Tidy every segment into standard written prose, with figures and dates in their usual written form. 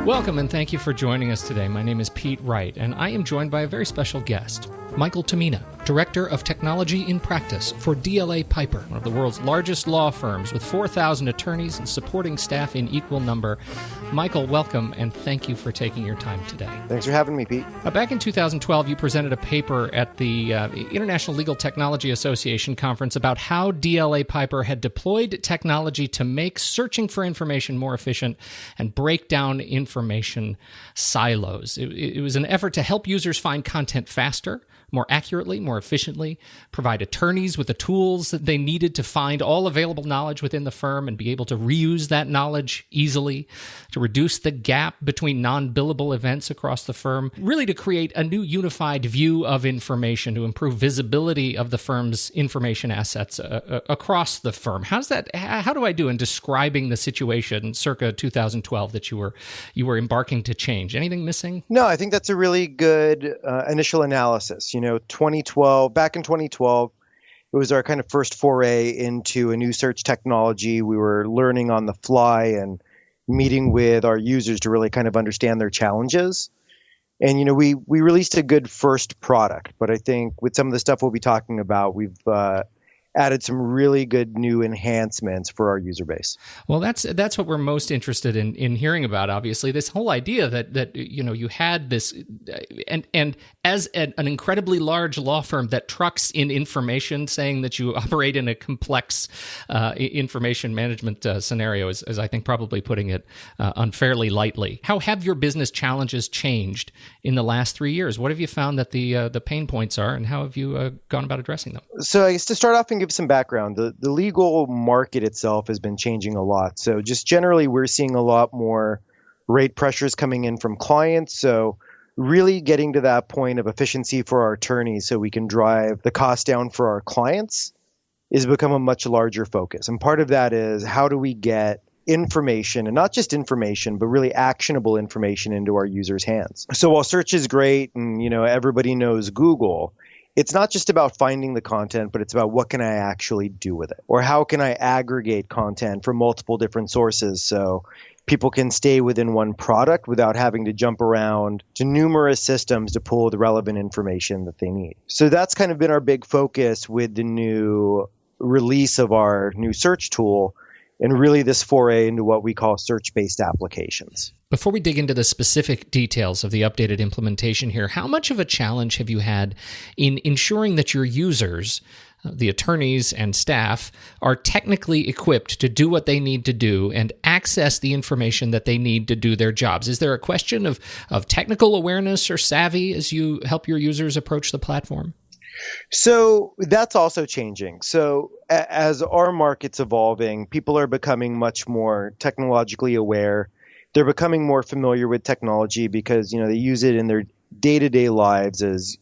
Welcome and thank you for joining us today. My name is Pete Wright, and I am joined by a very special guest, Michael Tominna, Director of Technology in Practice for DLA Piper, one of the world's largest law firms with 4,000 attorneys and supporting staff in equal number. Michael, welcome, and thank you for taking your time today. Thanks for having me, Pete. Back in 2012, you presented a paper at the International Legal Technology Association conference about how DLA Piper had deployed technology to make searching for information more efficient and break down information silos. It was an effort to help users find content faster, more accurately, more efficiently, provide attorneys with the tools that they needed to find all available knowledge within the firm and be able to reuse that knowledge easily, to reduce the gap between non-billable events across the firm, really to create a new unified view of information to improve visibility of the firm's information assets across the firm. How do I do in describing the situation circa 2012 that you were embarking to change? Anything missing? No, I think that's a really good initial analysis. Back in 2012, it was our kind of first foray into a new search technology. We were learning on the fly and meeting with our users to really kind of understand their challenges. And, we released a good first product, but I think with some of the stuff we'll be talking about, we've added some really good new enhancements for our user base. Well, that's what we're most interested in hearing about. Obviously, this whole idea that you had this, and as an incredibly large law firm that trucks in information, saying that you operate in a complex information management scenario is I think probably putting it unfairly lightly. How have your business challenges changed in the last 3 years? What have you found that the pain points are, and how have you gone about addressing them? So I guess to start off and give some background, the legal market itself has been changing a lot. So just generally, we're seeing a lot more rate pressures coming in from clients. So really getting to that point of efficiency for our attorneys so we can drive the cost down for our clients is become a much larger focus. And part of that is how do we get information, and not just information, but really actionable information into our users' hands. So while search is great and, everybody knows Google, it's not just about finding the content, but it's about what can I actually do with it? Or how can I aggregate content from multiple different sources so people can stay within one product without having to jump around to numerous systems to pull the relevant information that they need. So that's kind of been our big focus with the new release of our new search tool, and really this foray into what we call search-based applications. Before we dig into the specific details of the updated implementation here, how much of a challenge have you had in ensuring that your users, the attorneys and staff, are technically equipped to do what they need to do and access the information that they need to do their jobs? Is there a question of technical awareness or savvy as you help your users approach the platform? So that's also changing. So as our market's evolving, people are becoming much more technologically aware. They're becoming more familiar with technology because, they use it in their day-to-day lives as,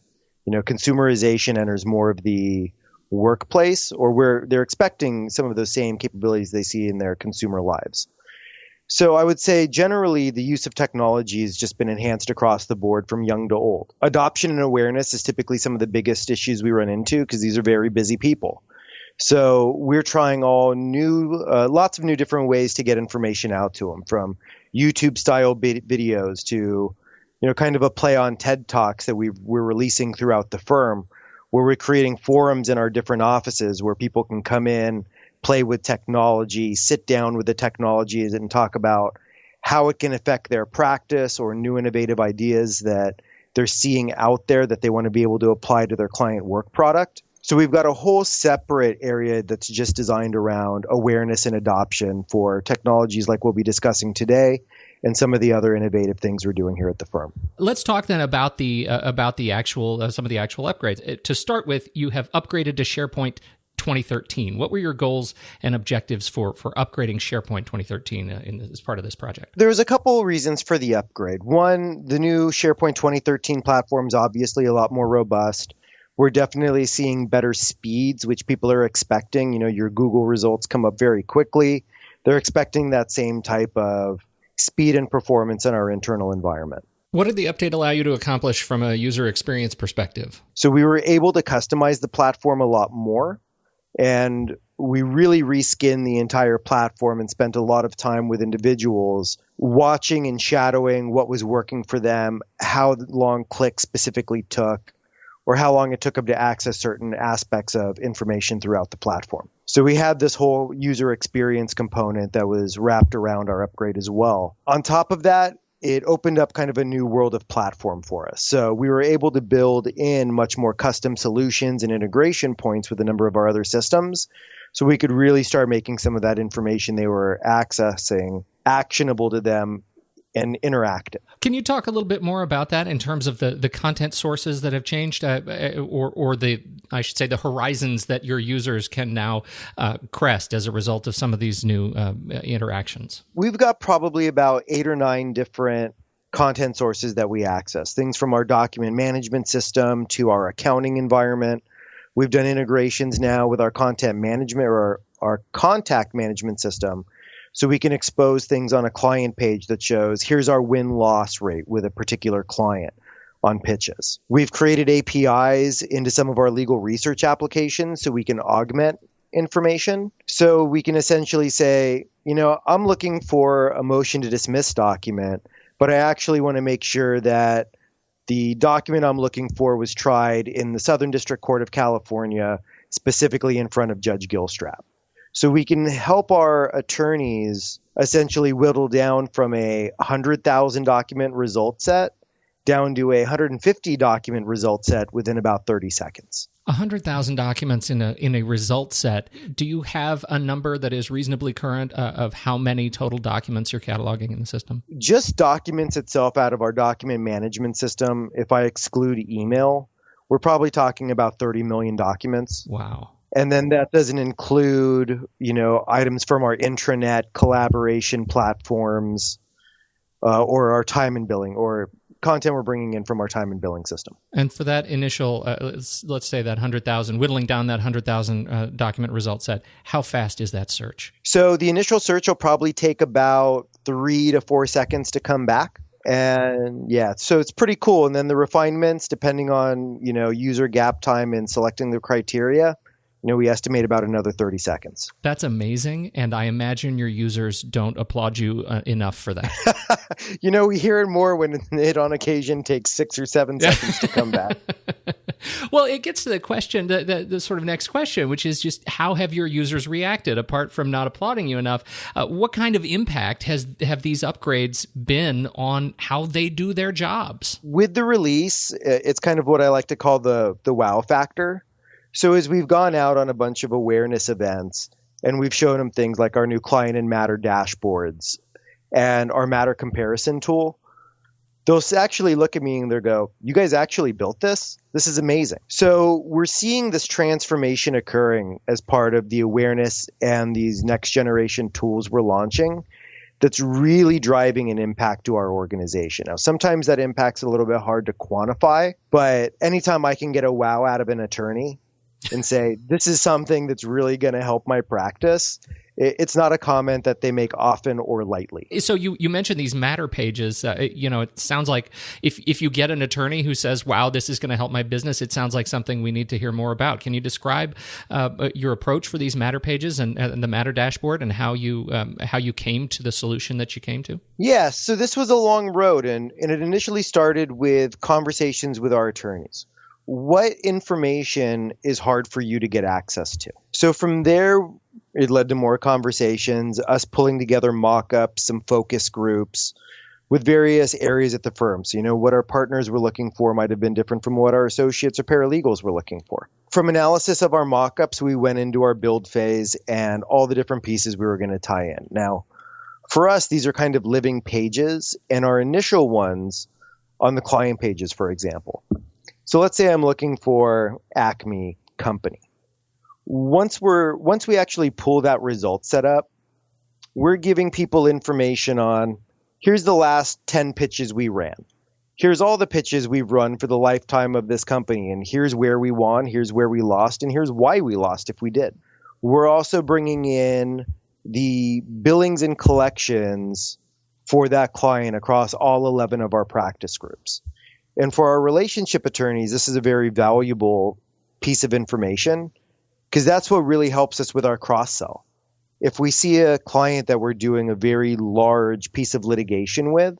consumerization enters more of the workplace, or where they're expecting some of those same capabilities they see in their consumer lives. So I would say generally the use of technology has just been enhanced across the board from young to old. Adoption and awareness is typically some of the biggest issues we run into because these are very busy people. So we're trying lots of new different ways to get information out to them, from YouTube style videos to, kind of a play on TED Talks that we're releasing throughout the firm, where we're creating forums in our different offices where people can come in, play with technology, sit down with the technology and talk about how it can affect their practice or new innovative ideas that they're seeing out there that they want to be able to apply to their client work product. So we've got a whole separate area that's just designed around awareness and adoption for technologies like we'll be discussing today and some of the other innovative things we're doing here at the firm. Let's talk then about the actual some of the actual upgrades. To start with, you have upgraded to SharePoint 2013. What were your goals and objectives for upgrading SharePoint 2013 as part of this project? There was a couple reasons for the upgrade. One, the new SharePoint 2013 platform is obviously a lot more robust. We're definitely seeing better speeds, which people are expecting. Your Google results come up very quickly. They're expecting that same type of speed and performance in our internal environment. What did the update allow you to accomplish from a user experience perspective? So we were able to customize the platform a lot more. And we really reskinned the entire platform and spent a lot of time with individuals watching and shadowing what was working for them, how long clicks specifically took, or how long it took them to access certain aspects of information throughout the platform. So we had this whole user experience component that was wrapped around our upgrade as well. On top of that, it opened up kind of a new world of platform for us. So we were able to build in much more custom solutions and integration points with a number of our other systems. So we could really start making some of that information they were accessing actionable to them and interactive. Can you talk a little bit more about that in terms of the content sources that have changed, or the, I should say, the horizons that your users can now crest as a result of some of these new interactions? We've got probably about 8 or 9 different content sources that we access, things from our document management system to our accounting environment. We've done integrations now with our content management or our contact management system. So we can expose things on a client page that shows, here's our win-loss rate with a particular client on pitches. We've created APIs into some of our legal research applications so we can augment information. So we can essentially say, I'm looking for a motion to dismiss document, but I actually want to make sure that the document I'm looking for was tried in the Southern District Court of California, specifically in front of Judge Gilstrap. So we can help our attorneys essentially whittle down from a 100,000 document result set down to a 150 document result set within about 30 seconds. 100,000 documents in a result set. Do you have a number that is reasonably current of how many total documents you're cataloging in the system? Just documents itself out of our document management system, if I exclude email, we're probably talking about 30 million documents. Wow. And then that doesn't include, items from our intranet collaboration platforms or our time and billing or content we're bringing in from our time and billing system. And for that initial, let's say that 100,000, whittling down that 100,000 document result set, how fast is that search? So the initial search will probably take about 3 to 4 seconds to come back. And yeah, so it's pretty cool. And then the refinements, depending on, user gap time in selecting the criteria, we estimate about another 30 seconds. That's amazing. And I imagine your users don't applaud you enough for that. We hear it more when it on occasion takes 6 or 7 seconds to come back. Well, it gets to the question, the sort of next question, which is just how have your users reacted apart from not applauding you enough? What kind of impact have these upgrades been on how they do their jobs? With the release, it's kind of what I like to call the wow factor. So as we've gone out on a bunch of awareness events and we've shown them things like our new client and matter dashboards and our matter comparison tool, they'll actually look at me and they'll go, you guys actually built this? This is amazing. So we're seeing this transformation occurring as part of the awareness and these next generation tools we're launching that's really driving an impact to our organization. Now, sometimes that impact's a little bit hard to quantify, but anytime I can get a wow out of an attorney and say, this is something that's really going to help my practice, it's not a comment that they make often or lightly. So you mentioned these matter pages. It sounds like if you get an attorney who says, wow, this is going to help my business, it sounds like something we need to hear more about. Can you describe your approach for these matter pages and the matter dashboard and how you came to the solution that you came to? Yeah, so this was a long road, and it initially started with conversations with our attorneys. What information is hard for you to get access to? So from there, it led to more conversations, us pulling together mock-ups, some focus groups with various areas at the firm. So, what our partners were looking for might have been different from what our associates or paralegals were looking for. From analysis of our mock-ups, we went into our build phase and all the different pieces we were going to tie in. Now, for us, these are kind of living pages, and our initial ones on the client pages, for example. So let's say I'm looking for Acme Company. Once we actually pull that result set up, we're giving people information on, here's the last 10 pitches we ran. Here's all the pitches we've run for the lifetime of this company, and here's where we won, here's where we lost, and here's why we lost if we did. We're also bringing in the billings and collections for that client across all 11 of our practice groups. And for our relationship attorneys, this is a very valuable piece of information because that's what really helps us with our cross-sell. If we see a client that we're doing a very large piece of litigation with,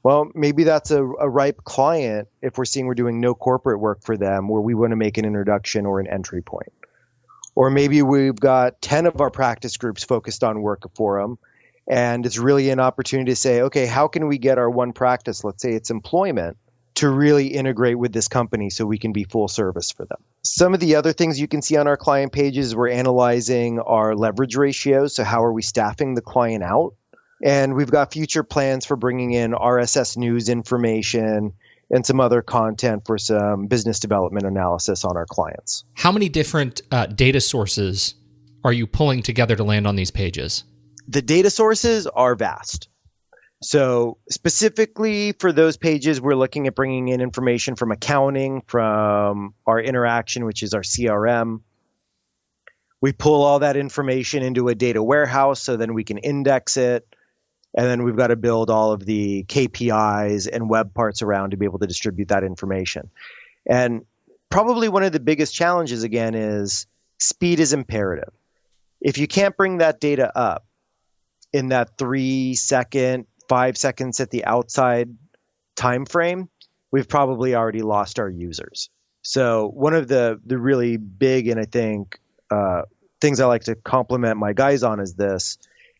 well, maybe that's a ripe client if we're seeing we're doing no corporate work for them where we want to make an introduction or an entry point. Or maybe we've got 10 of our practice groups focused on work for them, and it's really an opportunity to say, okay, how can we get our one practice, let's say it's employment, to really integrate with this company so we can be full service for them. Some of the other things you can see on our client pages, we're analyzing our leverage ratios. So how are we staffing the client out? And we've got future plans for bringing in RSS news information and some other content for some business development analysis on our clients. How many different data sources are you pulling together to land on these pages? The data sources are vast. So specifically for those pages, we're looking at bringing in information from accounting, from our interaction, which is our CRM. We pull all that information into a data warehouse so then we can index it. And then we've got to build all of the KPIs and web parts around to be able to distribute that information. And probably one of the biggest challenges, again, is speed is imperative. If you can't bring that data up in that 3-second, 5 seconds at the outside time frame, we've probably already lost our users. So one of the really big, and I think things I like to compliment my guys on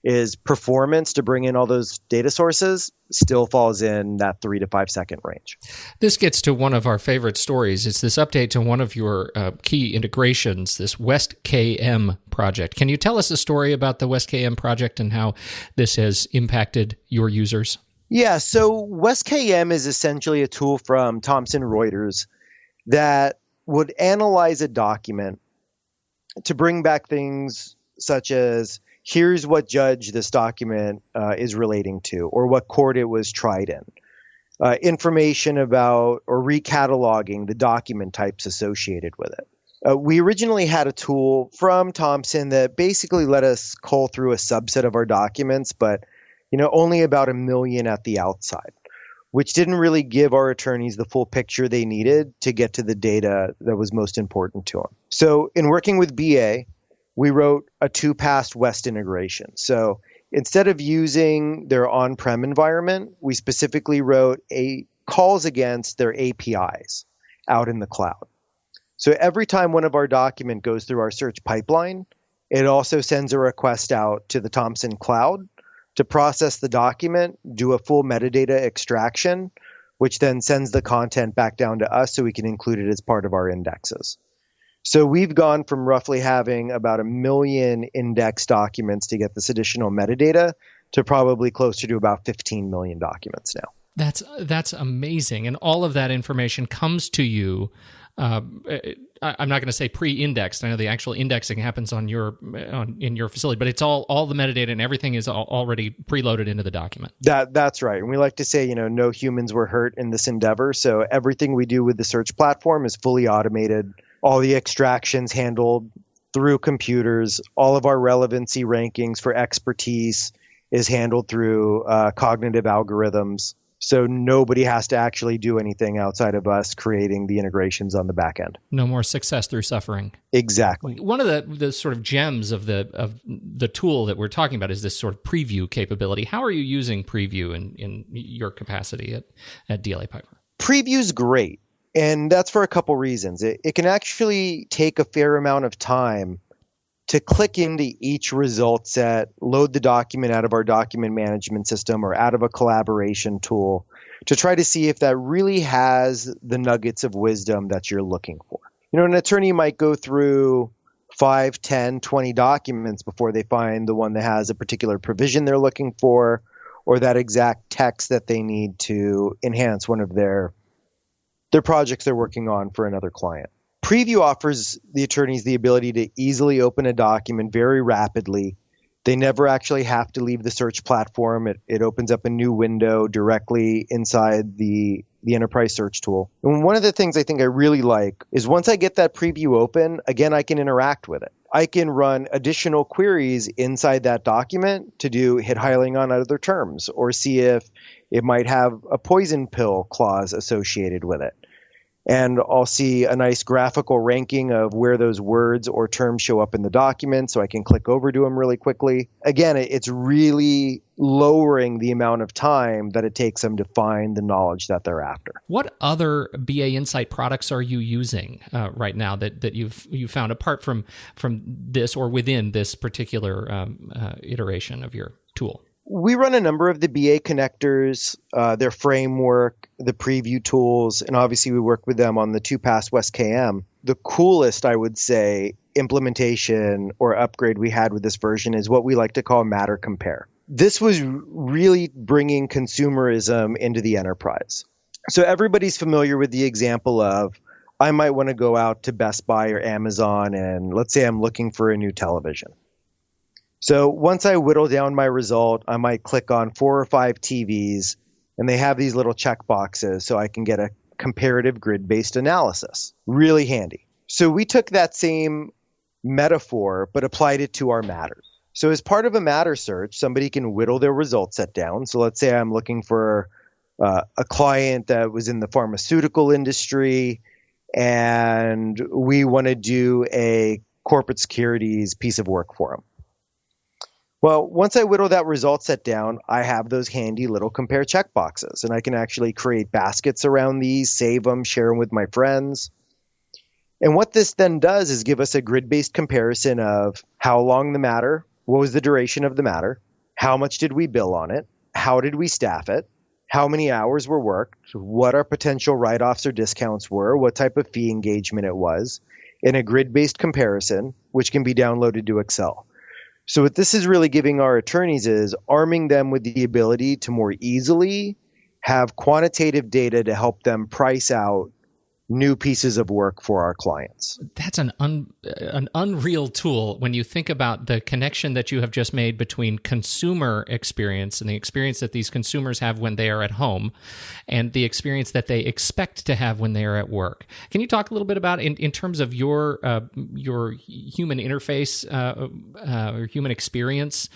is performance to bring in all those data sources still falls in that 3 to 5 second range. This gets to one of our favorite stories. It's this update to one of your key integrations, this WestKM project. Can you tell us a story about the WestKM project and how this has impacted your users? Yeah, so WestKM is essentially a tool from Thomson Reuters that would analyze a document to bring back things such as, here's what judge this document is relating to, or what court it was tried in. Information about or recataloging the document types associated with it. We originally had a tool from Thomson that basically let us cull through a subset of our documents, but only about 1 million at the outside, which didn't really give our attorneys the full picture they needed to get to the data that was most important to them. So in working with BA, we wrote a 2-pass West integration. So instead of using their on-prem environment, we specifically wrote calls against their APIs out in the cloud. So every time one of our document goes through our search pipeline, it also sends a request out to the Thomson cloud to process the document, do a full metadata extraction, which then sends the content back down to us so we can include it as part of our indexes. So we've gone from roughly having about 1 million index documents to get this additional metadata to probably closer to about 15 million documents now. That's amazing. And all of that information comes to you. I'm not going to say pre-indexed. I know the actual indexing happens in your facility, but it's all the metadata and everything is already preloaded into the document. That's right. And we like to say, no humans were hurt in this endeavor. So everything we do with the search platform is fully automated. All the extractions handled through computers. All of our relevancy rankings for expertise is handled through cognitive algorithms. So nobody has to actually do anything outside of us creating the integrations on the back end. No more success through suffering. Exactly. One of the sort of gems of the tool that we're talking about is this sort of preview capability. How are you using preview in your capacity at DLA Piper? Preview's great. And that's for a couple reasons. It can actually take a fair amount of time to click into each result set, load the document out of our document management system or out of a collaboration tool to try to see if that really has the nuggets of wisdom that you're looking for. An attorney might go through 5, 10, 20 documents before they find the one that has a particular provision they're looking for or that exact text that they need to enhance one of their projects they're working on for another client. Preview offers the attorneys the ability to easily open a document very rapidly. They never actually have to leave the search platform. It opens up a new window directly inside the enterprise search tool. And one of the things I think I really like is once I get that preview open, again, I can interact with it. I can run additional queries inside that document to hit highlighting on other terms or see if it might have a poison pill clause associated with it. And I'll see a nice graphical ranking of where those words or terms show up in the document so I can click over to them really quickly. Again, it's really lowering the amount of time that it takes them to find the knowledge that they're after. What other BA Insight products are you using right now that you've found apart from this or within this particular iteration of your tool? We run a number of the BA connectors, their framework, the preview tools, and obviously we work with them on the 2PASS WesKM. The coolest, I would say, implementation or upgrade we had with this version is what we like to call Matter Compare. This was really bringing consumerism into the enterprise. So everybody's familiar with the example of, I might want to go out to Best Buy or Amazon and let's say I'm looking for a new television. So once I whittle down my result, I might click on 4 or 5 TVs, and they have these little check boxes so I can get a comparative grid-based analysis. Really handy. So we took that same metaphor, but applied it to our matters. So as part of a matter search, somebody can whittle their result set down. So let's say I'm looking for a client that was in the pharmaceutical industry, and we want to do a corporate securities piece of work for them. Well, once I whittle that result set down, I have those handy little compare checkboxes, and I can actually create baskets around these, save them, share them with my friends. And what this then does is give us a grid-based comparison of how long the matter, what was the duration of the matter, how much did we bill on it, how did we staff it, how many hours were worked, what our potential write-offs or discounts were, what type of fee engagement it was, in a grid-based comparison, which can be downloaded to Excel. So what this is really giving our attorneys is arming them with the ability to more easily have quantitative data to help them price out new pieces of work for our clients. That's an unreal tool when you think about the connection that you have just made between consumer experience and the experience that these consumers have when they are at home and the experience that they expect to have when they are at work. Can you talk a little bit about, in terms of your human interface or human experience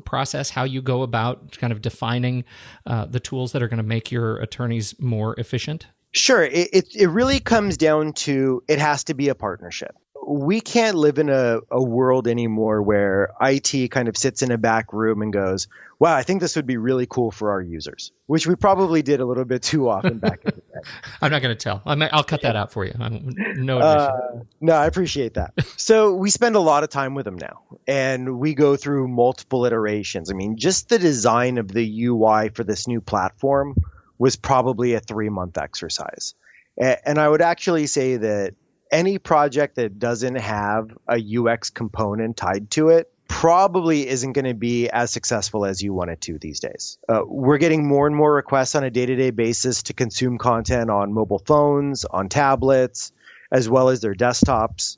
process, how you go about kind of defining the tools that are going to make your attorneys more efficient? Sure. It really comes down to it has to be a partnership. We can't live in a world anymore where IT kind of sits in a back room and goes, wow, I think this would be really cool for our users, which we probably did a little bit too often back in the day. I'm not going to tell. I'll cut that out for you. No admission. No, I appreciate that. So we spend a lot of time with them now, and we go through multiple iterations. I mean, just the design of the UI for this new platform was probably a 3-month exercise. And I would actually say that any project that doesn't have a UX component tied to it probably isn't going to be as successful as you want it to these days. We're getting more and more requests on a day-to-day basis to consume content on mobile phones, on tablets, as well as their desktops.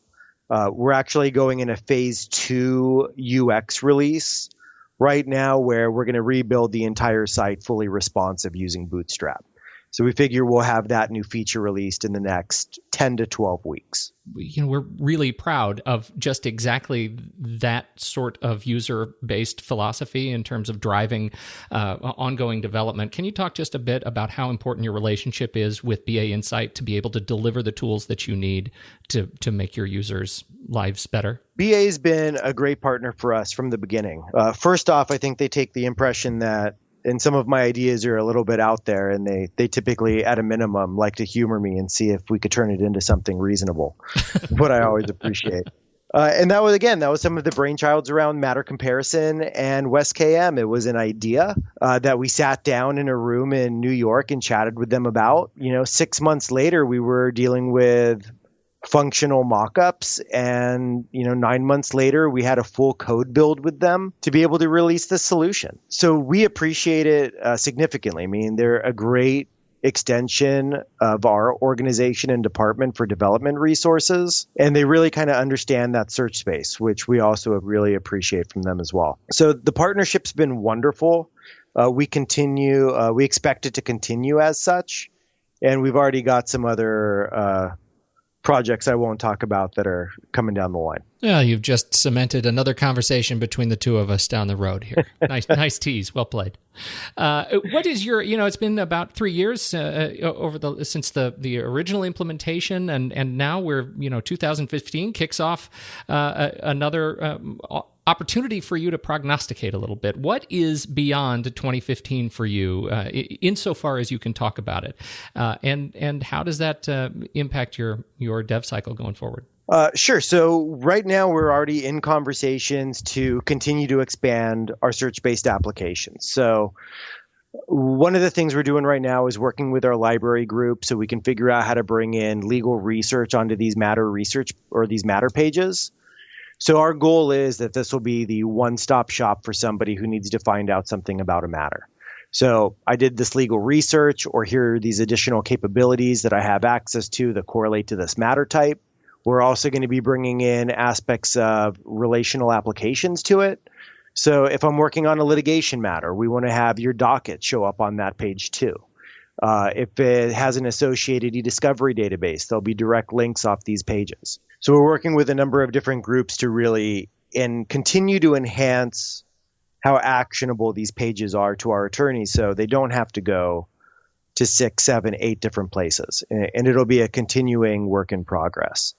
We're actually going in a phase 2 UX release right now where we're going to rebuild the entire site fully responsive using Bootstrap. So we figure we'll have that new feature released in the next 10 to 12 weeks. We're really proud of just exactly that sort of user-based philosophy in terms of driving ongoing development. Can you talk just a bit about how important your relationship is with BA Insight to be able to deliver the tools that you need to make your users' lives better? BA has been a great partner for us from the beginning. First off, I think they take the impression that and some of my ideas are a little bit out there, and they typically, at a minimum, like to humor me and see if we could turn it into something reasonable, what I always appreciate. And that was some of the brainchilds around matter comparison and WesKM. It was an idea that we sat down in a room in New York and chatted with them about. 6 months later, we were dealing with functional mock-ups, and 9 months later we had a full code build with them to be able to release the solution. So we appreciate it significantly. I mean, they're a great extension of our organization and department for development resources, and they really kind of understand that search space, which we also really appreciate from them as well. So the partnership's been wonderful. We expect it to continue as such, and we've already got some other projects I won't talk about that are coming down the line. Well, you've just cemented another conversation between the two of us down the road here. Nice tease. Well played. What is your, it's been about 3 years since the original implementation, and now we're, 2015 kicks off another opportunity for you to prognosticate a little bit. What is beyond 2015 for you, insofar as you can talk about it, and how does that impact your dev cycle going forward? Sure. So right now we're already in conversations to continue to expand our search-based applications. So one of the things we're doing right now is working with our library group so we can figure out how to bring in legal research onto these matter research or these matter pages. So our goal is that this will be the one-stop shop for somebody who needs to find out something about a matter. So I did this legal research, or here are these additional capabilities that I have access to that correlate to this matter type. We're also going to be bringing in aspects of relational applications to it. So if I'm working on a litigation matter, we want to have your docket show up on that page too. If it has an associated e-discovery database, there'll be direct links off these pages. So we're working with a number of different groups to really continue to enhance how actionable these pages are to our attorneys so they don't have to go to 6, 7, 8 different places. And it'll be a continuing work in progress.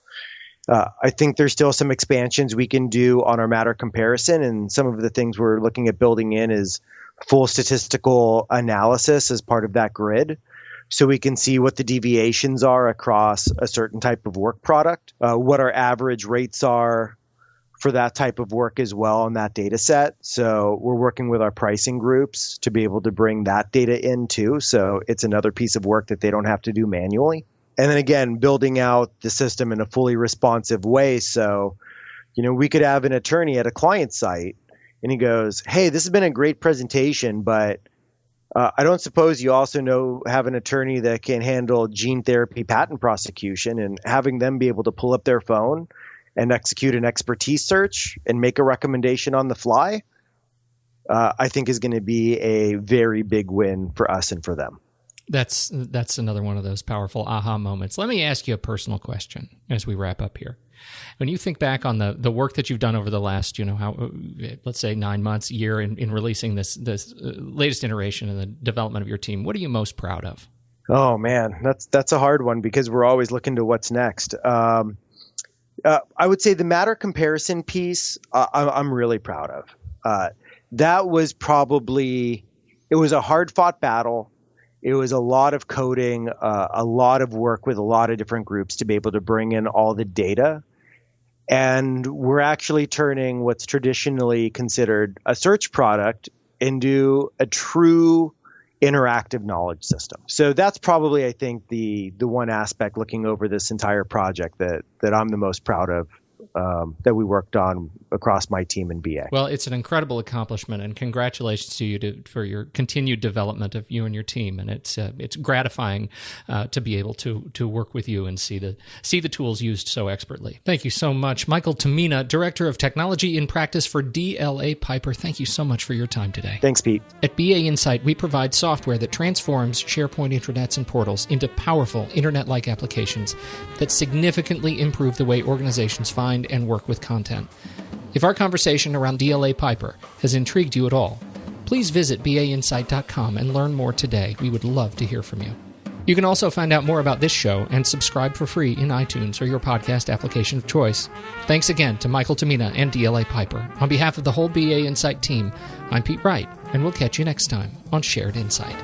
I think there's still some expansions we can do on our matter comparison, and some of the things we're looking at building in is full statistical analysis as part of that grid, so we can see what the deviations are across a certain type of work product, what our average rates are for that type of work as well in that data set. So we're working with our pricing groups to be able to bring that data in too, so it's another piece of work that they don't have to do manually. And then again, building out the system in a fully responsive way. So, we could have an attorney at a client site and he goes, "Hey, this has been a great presentation, but I don't suppose you also have an attorney that can handle gene therapy patent prosecution," and having them be able to pull up their phone and execute an expertise search and make a recommendation on the fly, I think is going to be a very big win for us and for them. That's another one of those powerful aha moments. Let me ask you a personal question as we wrap up here. When you think back on the work that you've done over the last, let's say 9 months, year in releasing this latest iteration in the development of your team, what are you most proud of? Oh man, that's a hard one because we're always looking to what's next. I would say the matter comparison piece, I'm really proud of. That was it was a hard fought battle. It was a lot of coding, a lot of work with a lot of different groups to be able to bring in all the data. And we're actually turning what's traditionally considered a search product into a true interactive knowledge system. So that's probably, I think, the one aspect looking over this entire project that I'm the most proud of, that we worked on across my team in BA. Well, it's an incredible accomplishment, and congratulations to you for your continued development of you and your team. And it's gratifying to be able to work with you and see the tools used so expertly. Thank you so much, Michael Tominna, Director of Technology in Practice for DLA Piper. Thank you so much for your time today. Thanks, Pete. At BA Insight, we provide software that transforms SharePoint intranets and portals into powerful internet-like applications that significantly improve the way organizations find and work with content. If our conversation around DLA Piper has intrigued you at all, please visit bainsight.com and learn more today. We would love to hear from you. You can also find out more about this show and subscribe for free in iTunes or your podcast application of choice. Thanks again to Michael Tominna and DLA Piper. On behalf of the whole BA Insight team, I'm Pete Wright, and we'll catch you next time on Shared Insight.